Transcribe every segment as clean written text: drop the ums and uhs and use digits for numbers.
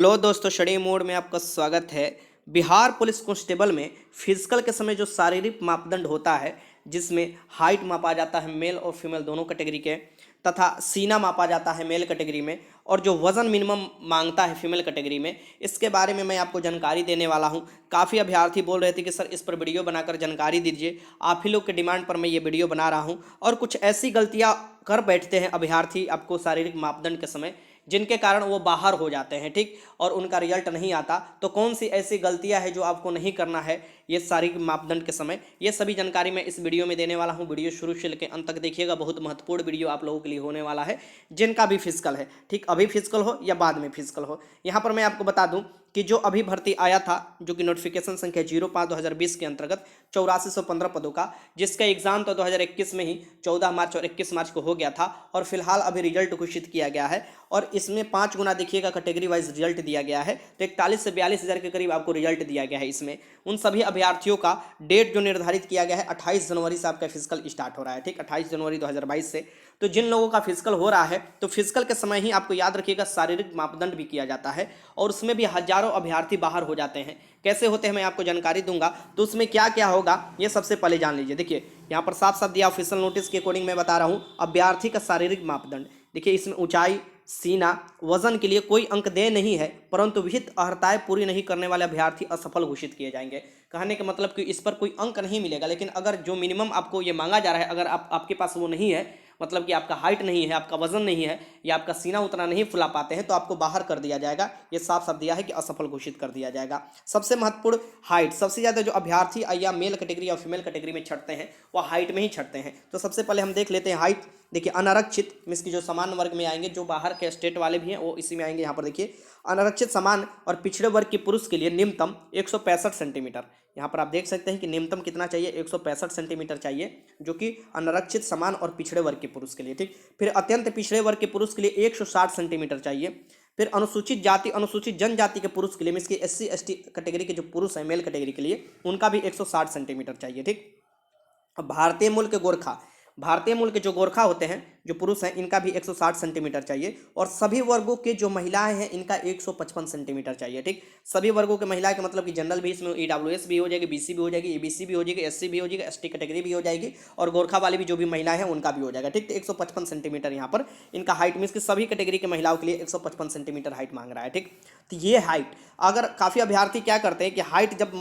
Hello दोस्तों, study mode में आपका स्वागत है। बिहार पुलिस कांस्टेबल में फिजिकल के समय जो शारीरिक मापदंड होता है, जिसमें हाइट मापा जाता है मेल और फीमेल दोनों कैटेगरी के, तथा सीना मापा जाता है मेल कैटेगरी में, और जो वज़न मिनिमम मांगता है फीमेल कैटेगरी में, इसके बारे में मैं आपको जानकारी देने वाला हूं। काफ़ी अभ्यर्थी बोल रहे थे कि सर इस पर वीडियो बनाकर जानकारी दीजिए। आप ही लोग के डिमांड पर मैं ये वीडियो बना रहा हूं। और कुछ ऐसी गलतियां कर बैठते हैं अभ्यर्थी आपको शारीरिक मापदंड के समय, जिनके कारण वो बाहर हो जाते हैं, ठीक, और उनका रिजल्ट नहीं आता। तो कौन सी ऐसी गलतियां हैं जो आपको नहीं करना है ये शारीरिक मापदंड के समय, ये सभी जानकारी मैं इस वीडियो में देने वाला हूं। वीडियो शुरू से लेकर अंत तक देखिएगा, बहुत महत्वपूर्ण वीडियो आप लोगों के लिए होने वाला है, जिनका भी फिजिकल है, ठीक, अभी फिजिकल हो या बाद में फिजिकल हो। यहाँ पर मैं आपको बता दूं कि जो अभी भर्ती आया था, जो कि नोटिफिकेशन संख्या 05/2020 के अंतर्गत 8415 पदों का, जिसका एग्जाम तो 2021 में ही 14 मार्च और 21 मार्च को हो गया था, और फिलहाल अभी रिजल्ट घोषित किया गया है। और इसमें 5 गुना देखिएगा कैटेगरी वाइज रिजल्ट दिया गया है। तो 41 से 42 हज़ार के करीब आपको रिजल्ट दिया गया है। इसमें उन सभी अभ्यर्थियों का डेट जो निर्धारित किया गया है, 28 जनवरी से आपका फिजिकल स्टार्ट हो रहा है, ठीक, 28 जनवरी 2022 से। तो जिन लोगों का फिजिकल हो रहा है, तो फिजिकल के समय ही आपको याद रखिएगा शारीरिक मापदंड भी किया जाता है, और उसमें भी हजारों अभ्यर्थी बाहर हो जाते हैं। कैसे होते हैं मैं आपको जानकारी दूंगा। तो उसमें क्या क्या होगा ये सबसे पहले जान लीजिए। देखिए यहाँ पर साफ साफ दिया, ऑफिशियल नोटिस के अकॉर्डिंग मैं बता रहा हूँ अभ्यर्थी का शारीरिक मापदंड। देखिए इसमें ऊंचाई, सीना, वजन के लिए कोई अंक देय नहीं है, परंतु विहित अर्हताएं पूरी नहीं करने वाले अभ्यर्थी असफल घोषित किए जाएंगे। कहने का मतलब कि इस पर कोई अंक नहीं मिलेगा, लेकिन अगर जो मिनिमम आपको ये मांगा जा रहा है, अगर आपके पास वो नहीं है, मतलब कि आपका हाइट नहीं है, आपका वजन नहीं है, या आपका सीना उतना नहीं फुला पाते हैं, तो आपको बाहर कर दिया जाएगा। ये साफ साफ दिया है कि असफल घोषित कर दिया जाएगा। सबसे महत्वपूर्ण हाइट, सबसे ज़्यादा जो अभ्यर्थी या मेल कैटेगरी या फीमेल कैटेगरी में छटते हैं, वह हाइट में ही छटते हैं। तो सबसे पहले हम देख लेते हैं हाइट। देखिए अनारक्षित मीन्स की जो समान वर्ग में आएंगे, जो बाहर के स्टेट वाले भी हैं वो इसी में आएंगे। यहाँ पर देखिए अनारक्षित समान और पिछड़े वर्ग के पुरुष के लिए न्यूनतम 165 सेंटीमीटर। यहाँ पर आप देख सकते हैं कि न्यूनतम कितना चाहिए, 165 सेंटीमीटर चाहिए, जो कि अनारक्षित समान और पिछड़े वर्ग के पुरुष के लिए, ठीक। फिर अत्यंत पिछड़े वर्ग के पुरुष के लिए 160 सेंटीमीटर चाहिए। फिर अनुसूचित जाति अनुसूचित जनजाति के पुरुष के लिए मीन्स की SC ST कैटेगरी के जो पुरुष हैं मेल कैटेगरी के लिए, उनका भी 160 सेंटीमीटर चाहिए, ठीक। अब भारतीय मूल के गोरखा, भारतीय मूल के जो गोरखा होते हैं जो पुरुष हैं, इनका भी 160 सेंटीमीटर चाहिए। और सभी वर्गों के जो महिलाएं हैं, इनका 155 सेंटीमीटर चाहिए, ठीक। सभी वर्गों के महिलाएं का मतलब कि जनरल भी इसमें EWS भी हो जाएगी, BC भी हो जाएगी, ABC भी हो जाएगी, SC भी हो जाएगी, ST कैटेगरी भी हो जाएगी, और गोरखा वाली भी जो भी महिलाएं हैं उनका भी हो जाएगा, ठीक। तो 155 सेंटीमीटर यहाँ पर इनका हाइट मीन्स कि सभी कैटेगरी के महिलाओं के लिए 155 सेंटीमीटर हाइट मांग रहा है, ठीक। तो ये हाइट, अगर काफ़ी अभ्यर्थी क्या करते हैं कि हाइट जब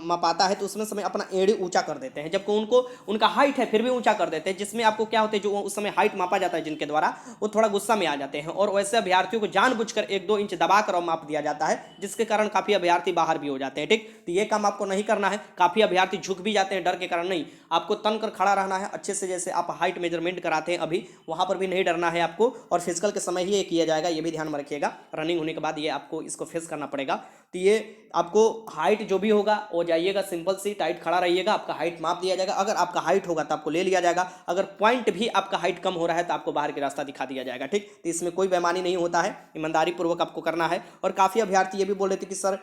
मापाता है तो उसमें समय अपना एड़ी ऊंचा कर देते हैं, जबकि उनको उनका हाइट है फिर भी ऊंचा कर देते हैं, जिसमें आपको क्या होता है, जो उस समय हाइट मापा जाता है जिनके द्वारा, वो थोड़ा गुस्सा में आ जाते हैं, और वैसे अभ्यर्थियों को जानबूझकर 1-2 इंच दबाकर और माप दिया जाता है, जिसके कारण काफ़ी अभ्यर्थी बाहर भी हो जाते हैं, ठीक। तो ये काम आपको नहीं करना है। काफ़ी अभ्यर्थी झुक भी जाते हैं डर के कारण, नहीं, आपको तन कर खड़ा रहना है अच्छे से। जैसे आप हाइट मेजरमेंट कराते हैं अभी, वहाँ पर भी नहीं डरना है आपको, और फिजिकल के समय ही ये किया जाएगा, ये भी ध्यान में रखिएगा। रनिंग होने के बाद ये आपको इसको फेस करना पड़ेगा। तो ये आपको हाइट जो भी होगा वो जाइएगा सिंपल सी टाइट खड़ा रहिएगा, आपका हाइट माप दिया जाएगा। अगर आपका हाइट होगा तो आपको ले लिया जाएगा, अगर पॉइंट भी आपका हाइट कम हो रहा है तो आपको बाहर के रास्ता दिखा दिया जाएगा, ठीक। तो इसमें कोई बेईमानी नहीं होता है, ईमानदारी पूर्वक आपको करना है। और काफ़ी अभ्यर्थी ये भी बोल रहे थे कि सर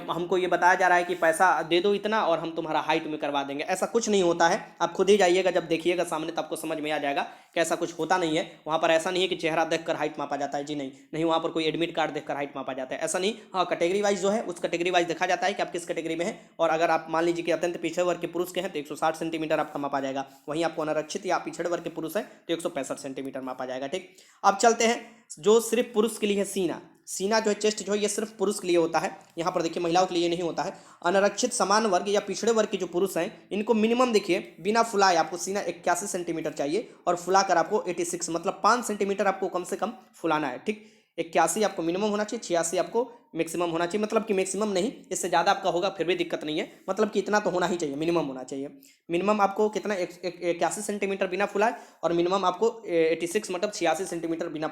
हमको ये बताया जा रहा है कि पैसा दे दो इतना और हम तुम्हारा हाइट में करवा देंगे। ऐसा कुछ नहीं होता है, आप खुद ही जाइएगा, जब देखिएगा सामने तो आपको समझ में आ जाएगा कि ऐसा कुछ होता नहीं है। वहाँ पर ऐसा नहीं है कि चेहरा देखकर हाइट मापा जाता है, जी नहीं, नहीं, वहाँ पर कोई एडमिट कार्ड देखकर हाइट मापा जाता है, ऐसा नहीं। हाँ, कैटेगरी वाइज जो है उस कैटेगरी वाइज देखा जाता है कि आप किस कैटेगरी में है, और अगर आप मान लीजिए कि अत्यंत पिछड़े वर्ग के पुरुष के हैं तो 160 सेंटीमीटर आपका मापा जाएगा, वहीं आपको अनारक्षित या पिछड़े वर्ग के पुरुष है तो 165 सेंटीमीटर मापा जाएगा, ठीक। अब चलते हैं जो सिर्फ पुरुष के लिए है, सीना। सीना जो है, चेस्ट जो है, ये सिर्फ पुरुष के लिए होता है। यहाँ पर देखिए महिलाओं के लिए नहीं होता है। अनारक्षित समान वर्ग या पिछड़े वर्ग के जो पुरुष हैं, इनको मिनिमम देखिए बिना फुलाए आपको सीना 81 सेंटीमीटर चाहिए, और फुलाकर आपको 86 मतलब 5 सेंटीमीटर आपको कम से कम फुलाना है, ठीक। 81 आपको मिनिमम होना चाहिए, 86 आपको मैक्सिमम होना चाहिए। मतलब कि मैक्सिमम नहीं, इससे ज़्यादा आपका होगा फिर भी दिक्कत नहीं है, मतलब कि इतना तो होना ही चाहिए, मिनिमम होना चाहिए। मिनिमम आपको कितना 81 सेंटीमीटर बिना फुलाए, और मिनिमम आपको 86 मतलब 86 सेंटीमीटर बिना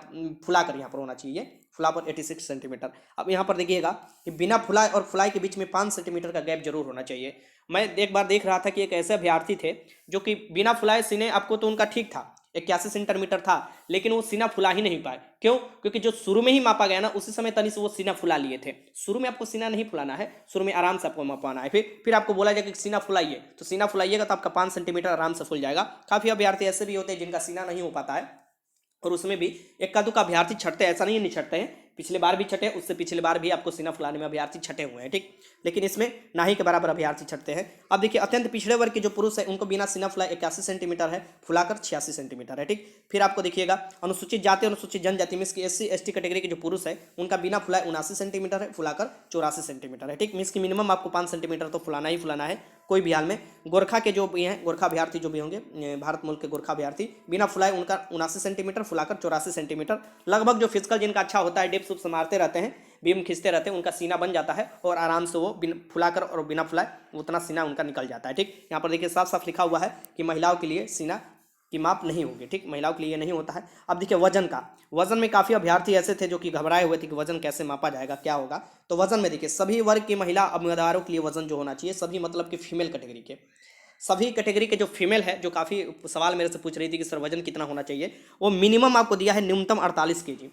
फुला कर यहाँ पर होना चाहिए, फुला पर 86 सेंटीमीटर। अब यहाँ पर देखिएगा कि बिना फुलाए और फुलाई के बीच में 5 सेंटीमीटर का गैप जरूर होना चाहिए। मैं एक बार देख रहा था कि एक ऐसे अभ्यर्थी थे जो कि बिना फुलाए सीने आपको तो उनका ठीक था, 81 सेंटीमीटर था, लेकिन वो सीना फुला ही नहीं पाए। क्यों? क्योंकि जो शुरू में ही मापा गया ना, उसी समय तनी से वो सीना फुला लिए थे। शुरू में आपको सीना नहीं फुलाना है, शुरू में आराम से आपको मापाना है। फिर आपको बोला जाएगा कि सीना फुलाइए, तो सीना फुलाइएगा तो आपका 5 सेंटीमीटर आराम से फुल जाएगा। काफ़ी अभ्यर्थी ऐसे भी होते हैं जिनका सीना नहीं हो पाता है, और उसमें भी इक्का दुक्का अभ्यर्थी छटते हैं, ऐसा नहीं छटते हैं, पिछले बार भी छटे, उससे पिछले बार भी आपको सीना फुलाने में अभ्यर्थी छटे हुए हैं, ठीक। लेकिन इसमें ना ही के बराबर अभ्यर्थी छटते हैं। अब देखिए अत्यंत पिछड़े वर्ग के जो पुरुष है उनको बिना सीना फुलाए 81 सेंटीमीटर है, फुलाकर 86 सेंटीमीटर है, ठीक। फिर आपको देखिएगा अनुसूचित जाति अनुसूचित जनजाति मीन्स की SC ST कैटेगरी के जो पुरुष है उनका बिना फुलाए 79 सेंटीमीटर है, फुलाकर 84 सेंटीमीटर है, ठीक। मीन्स की मिनिमम आपको 5 सेंटीमीटर तो फुलाना ही फुलाना है कोई भी हाल में। गोरखा के जो भी हैं, गोरखा अभ्यर्थी जो भी होंगे, भारत मुल्क के गोरखा अभ्यर्थी बिना फुलाए उनका 79 सेंटीमीटर, फुलाकर 84 सेंटीमीटर। लगभग जो फिजिकल जिनका अच्छा होता है, डिप्स उप्स मारते रहते हैं, बीम खींचते रहते हैं, उनका सीना बन जाता है और आराम से वो फुलाकर और बिना फुलाए उतना सीना उनका निकल जाता है, ठीक। यहाँ पर देखिए साफ साफ लिखा हुआ है कि महिलाओं के लिए सीना की माप नहीं होगी, ठीक। महिलाओं के लिए नहीं होता है। अब देखिए वजन का, वजन में काफ़ी अभ्यर्थी ऐसे थे जो कि घबराए हुए थे कि वजन कैसे मापा जाएगा, क्या होगा। तो वजन में देखिए सभी वर्ग की महिला उम्मीदवारों के लिए वजन जो होना चाहिए, सभी मतलब कि फीमेल कैटेगरी के, सभी कैटेगरी के जो फीमेल है, जो काफ़ी सवाल मेरे से पूछ रही थी कि सर वजन कितना होना चाहिए, वो मिनिमम आपको दिया है न्यूनतम 48 kg,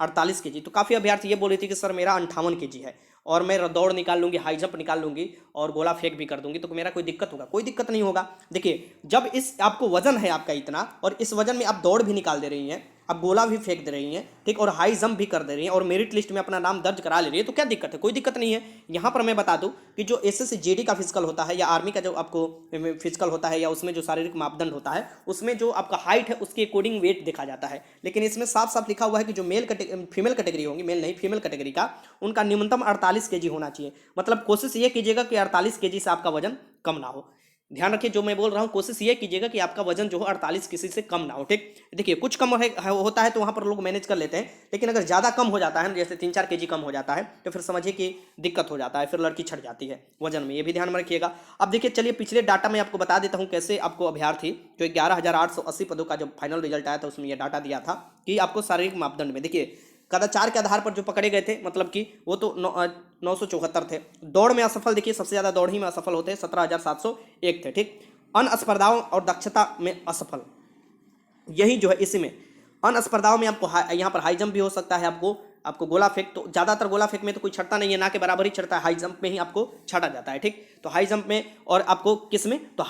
48 kg। तो काफ़ी अभ्यर्थी ये बोल रही थी कि सर मेरा 58 kg है और मैं दौड़ निकाल लूँगी, हाई जंप निकाल लूँगी और गोला फेंक भी कर दूंगी, तो मेरा कोई दिक्कत होगा? कोई दिक्कत नहीं होगा। देखिए जब इस आपको वजन है आपका इतना और इस वजन में आप दौड़ भी निकाल दे रही हैं, आप गोला भी फेंक दे रही हैं, ठीक, और हाई जंप भी कर दे रही हैं और मेरिट लिस्ट में अपना नाम दर्ज करा ले रही है, तो क्या दिक्कत है? कोई दिक्कत नहीं है। यहाँ पर मैं बता दूं कि जो SSC GD का फिजिकल होता है या आर्मी का जो आपको फिजिकल होता है या उसमें जो शारीरिक मापदंड होता है, उसमें जो आपका हाइट है उसके अकॉर्डिंग वेट देखा जाता है। लेकिन इसमें साफ साफ लिखा हुआ है कि जो फीमेल कैटेगरी होंगी, मेल नहीं फीमेल कैटेगरी का, उनका न्यूनतम 48 kg होना चाहिए। मतलब कोशिश ये कीजिएगा कि 48 kg से आपका वजन कम ना हो। ध्यान रखिए जो मैं बोल रहा हूँ, कोशिश ये कीजिएगा कि आपका वजन जो हो 48 किसी से कम ना हो, ठीक। देखिए कुछ कम होता है तो वहाँ पर लोग मैनेज कर लेते हैं, लेकिन अगर ज़्यादा कम हो जाता है ना, जैसे 3-4 kg कम हो जाता है, तो फिर समझिए कि दिक्कत हो जाता है, फिर लड़की छट जाती है वजन में, ये भी ध्यान में रखिएगा। अब देखिए चलिए पिछले डाटा में आपको बता देता हूँ कैसे आपको अभ्यर्थी जो 11,880 पदों का जब फाइनल रिजल्ट आया था उसमें यह डाटा दिया था कि आपको शारीरिक मापदंड में देखिए कदाचार के आधार पर जो पकड़े गए थे, मतलब कि वो तो 974 थे। दौड़ में असफल देखिए सबसे ज़्यादा दौड़ ही में असफल होते हैं, 17,701 थे, ठीक। अन्य स्पर्धाओं और दक्षता में असफल, यही जो है इसी में अन्य स्पर्धाओं में आपको यहाँ पर हाई जंप भी हो सकता है, आपको गोला फेंक, तो ज़्यादातर गोला फेंक में तो कोई छड़ता नहीं है, ना के बराबर ही छड़ता है, हाई जंप में ही आपको छाटा जाता है, ठीक। तो हाई जंप में और आपको किस में, तो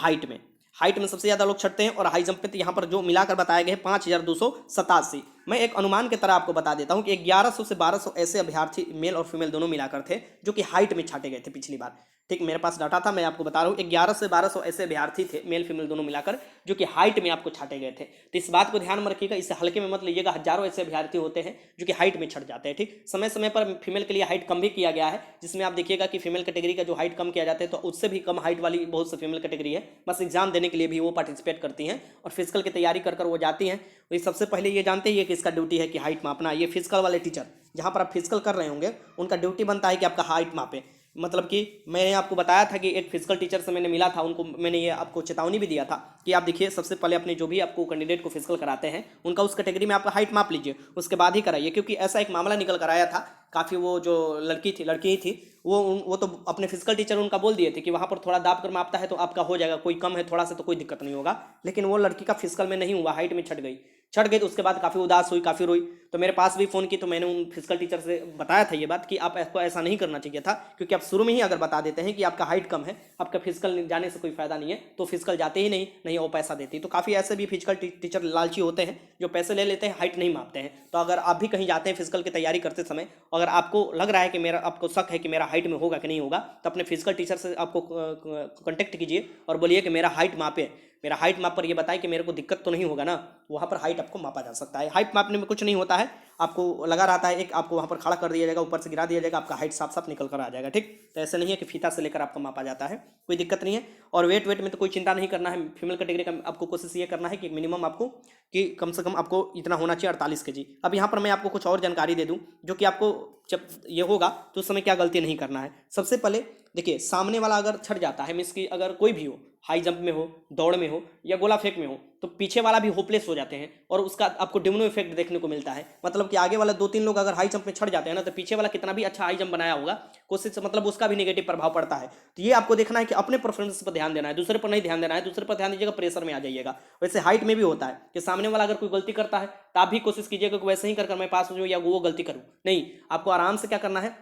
हाइट में सबसे ज़्यादा लोग छटते हैं और हाई जंप पे तो यहाँ पर जो मिलाकर बताए गए 5,287। मैं एक अनुमान की तरह आपको बता देता हूँ कि 1100 से 1200 ऐसे अभ्यर्थी मेल और फीमेल दोनों मिलाकर थे जो कि हाइट में छाटे गए थे पिछली बार, ठीक। मेरे पास डाटा था, मैं आपको बता रहा हूँ 1100 से 1200 ऐसे अभ्यर्थी थे मेल फीमेल दोनों मिलाकर जो कि हाइट में आपको छाटे गए थे। तो इस बात को ध्यान में रखिएगा, इसे हल्के में मत लीजिएगा, हजारों ऐसे अभ्यर्थी होते हैं जो कि हाइट में छट जाते हैं, ठीक। समय समय पर फीमेल के लिए हाइट कम भी किया गया है, जिसमें आप देखिएगा कि फीमेल कैटेगरी का जो हाइट कम किया जाता है तो उससे भी कम हाइट वाली बहुत सी फीमेल कैटेगरी है, बस एग्जाम देने के लिए भी वो पार्टिसिपेट करती हैं और फिजिकल की तैयारी कर वो जाती हैं। तो सबसे पहले ये जानते ही है कि इसका ड्यूटी है कि हाइट मापना। ये फिजिकल वाले टीचर जहाँ पर आप फिजिकल कर रहे होंगे उनका ड्यूटी बनता है कि आपका हाइट मापे। मतलब कि मैंने आपको बताया था कि एक फिजिकल टीचर से मैंने मिला था, उनको मैंने ये आपको चेतावनी भी दिया था कि आप देखिए सबसे पहले अपने जो भी आपको कैंडिडेट को फिजिकल कराते हैं उनका उस कैटेगरी में आपका हाइट माप लीजिए, उसके बाद ही कराइए। क्योंकि ऐसा एक मामला निकल कर आया था, काफ़ी वो जो लड़की ही थी वो तो अपने फिजिकल टीचर उनका बोल दिए थे कि वहाँ पर थोड़ा दाब कर मापता है तो आपका हो जाएगा, कोई कम है थोड़ा सा तो कोई दिक्कत नहीं होगा। लेकिन वो लड़की का फिजिकल में नहीं हुआ, हाइट में छट गई तो उसके बाद काफ़ी उदास हुई, काफ़ी रोई, तो मेरे पास भी फ़ोन की, तो मैंने उन फिजिकल टीचर से बताया था ये बात कि आप आपको ऐसा नहीं करना चाहिए था, क्योंकि आप शुरू में ही अगर बता देते हैं कि आपका हाइट कम है, आपका फिजिकल जाने से कोई फायदा नहीं है, तो फिजिकल जाते ही नहीं वो पैसा देती। तो काफ़ी ऐसे भी फिजिकल टीचर लालची होते हैं जो पैसे ले लेते हैं, हाइट नहीं मापते हैं। तो अगर आप भी कहीं जाते हैं फिजिकल की तैयारी करते समय, अगर आपको लग रहा है कि आपको शक है कि मेरा हाइट में होगा कि नहीं होगा, तो अपने फिजिकल टीचर से आपको कॉन्टेक्ट कीजिए और बोलिए कि मेरा हाइट मापे, मेरा हाइट माप पर ये बताए कि मेरे को दिक्कत तो नहीं होगा ना। वहाँ पर हाइट आपको मापा जा सकता है। हाइट मापने में कुछ नहीं होता है, आपको लगा रहता है एक, आपको वहाँ पर खड़ा कर दिया जाएगा, ऊपर से गिरा दिया जाएगा, आपका हाइट साफ साफ निकल कर आ जाएगा, ठीक। तो ऐसे नहीं है कि फीता से लेकर आपका मापा जाता है, कोई दिक्कत नहीं है। और वेट में तो कोई चिंता नहीं करना है। फीमेल कैटेगरी का आपको कोशिश ये करना है कि मिनिमम आपको कि कम से कम आपको इतना होना चाहिए 48 kg। अब यहाँ पर मैं आपको कुछ और जानकारी दे दूँ जो कि आपको जब ये होगा तो उस समय क्या गलती नहीं करना है। सबसे पहले देखिए सामने वाला अगर छट जाता है, मीन्स कि अगर कोई भी हो, हाई जंप में हो, दौड़ में हो या गोला फेंक में हो, तो पीछे वाला भी होपलेस हो जाते हैं और उसका आपको डोमिनो इफेक्ट देखने को मिलता है। मतलब कि आगे वाला 2-3 लोग अगर हाई जंप में छट जाते हैं ना, तो पीछे वाला कितना भी अच्छा हाई जंप बनाया होगा कोशिश से, मतलब उसका भी नेगेटिव प्रभाव पड़ता है। तो ये आपको देखना है कि अपने परफॉर्मेंस पर ध्यान देना है, दूसरे पर नहीं ध्यान देना है। दूसरे पर ध्यान दीजिएगा प्रेशर में आ जाइएगा। वैसे हाइट में भी होता है कि सामने वाला अगर कोई गलती करता है तो आप भी कोशिश कीजिएगा कि वैसे ही कर मैं पास हो जाऊँ या वो गलती करूँ, नहीं, आपको आराम से क्या करना है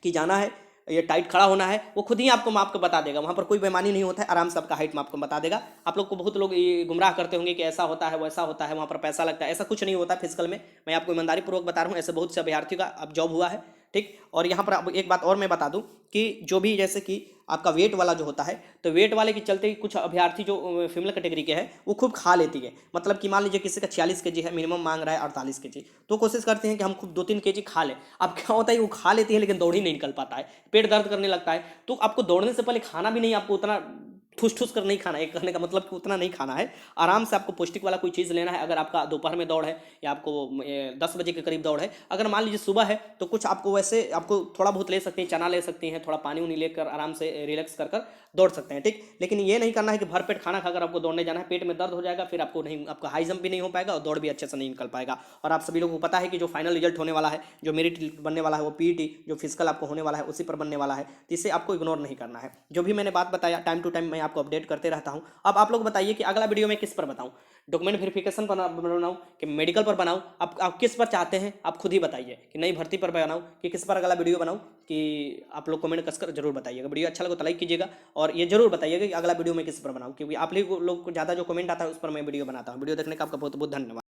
कि जाना है, ये टाइट खड़ा होना है, वो खुद ही आपको माप के बता देगा। वहाँ पर कोई बेईमानी नहीं होता है, आराम से आपका हाइट माप के बता देगा। आप लोग को बहुत लोग ये गुमराह करते होंगे कि ऐसा होता है वैसा होता है, वहाँ पर पैसा लगता है। ऐसा कुछ नहीं होता फिजिकल में, मैं आपको ईमानदारी पूर्वक बता रहा हूँ। ऐसे बहुत से अभ्यर्थियों का अब जॉब हुआ है, ठीक। और यहाँ पर अब एक बात और मैं बता दूं कि जो भी जैसे कि आपका वेट वाला जो होता है, तो वेट वाले के चलते ही कुछ अभ्यर्थी जो फीमेल कैटेगरी के हैं वो खूब खा लेती है। मतलब कि मान लीजिए किसी का 46 केजी है, मिनिमम मांग रहा है 48 केजी, तो कोशिश करते हैं कि हम खूब 2-3 केजी खा लें। अब क्या होता है, वो खा लेती है लेकिन दौड़ ही नहीं निकल पाता है, पेट दर्द करने लगता है। तो आपको दौड़ने से पहले खाना भी नहीं, आपको उतना ठूस ठूस कर नहीं खाना है। कहने का मतलब कि उतना नहीं खाना है, आराम से आपको पौष्टिक वाला कोई चीज़ लेना है। अगर आपका दोपहर में दौड़ है या आपको 10 बजे के करीब दौड़ है, अगर मान लीजिए सुबह है, तो कुछ आपको वैसे आपको थोड़ा बहुत ले सकते हैं, चना ले सकते हैं, थोड़ा पानी उनी लेकर आराम से रिलैक्स कर कर दौड़ सकते हैं, ठीक। लेकिन ये नहीं करना है कि भरपेट खाना खाकर आपको दौड़ने जाना है, पेट में दर्द हो जाएगा, फिर आपको नहीं, आपका हाई जंप भी नहीं हो पाएगा और दौड़ भी अच्छे से नहीं निकल पाएगा। और आप सभी लोगों को पता है कि जो फाइनल रिजल्ट होने वाला है, जो मेरिट बनने वाला है, वो पीईटी जो फिजिकल आपको होने वाला है उसी पर बनने वाला है। तो इसे आपको इग्नोर नहीं करना है। जो भी मैंने बात बताया टाइम टू टाइम मैं आपको अपडेट करते रहता हूँ। अब आप लोग बताइए कि अगला वीडियो मैं किस पर बताऊँ, डॉक्यूमेंट वेरिफिकेशन पर बनाऊँ कि मेडिकल पर बनाऊँ, आप किस पर चाहते हैं, आप खुद ही बताइए कि नई भर्ती पर बनाऊँ कि किस पर अगला वीडियो बनाऊँ, कि आप लोग कमेंट कसकर जरूर बताइएगा। वीडियो अच्छा लगे तो लाइक कीजिएगा और ये जरूर बताइएगा कि अगला वीडियो मैं किस पर बनाऊँ, क्योंकि आप लोग को ज़्यादा जो कमेंट आता है उस पर मैं वीडियो बनाता हूँ। वीडियो देखने का आपका बहुत बहुत धन्यवाद।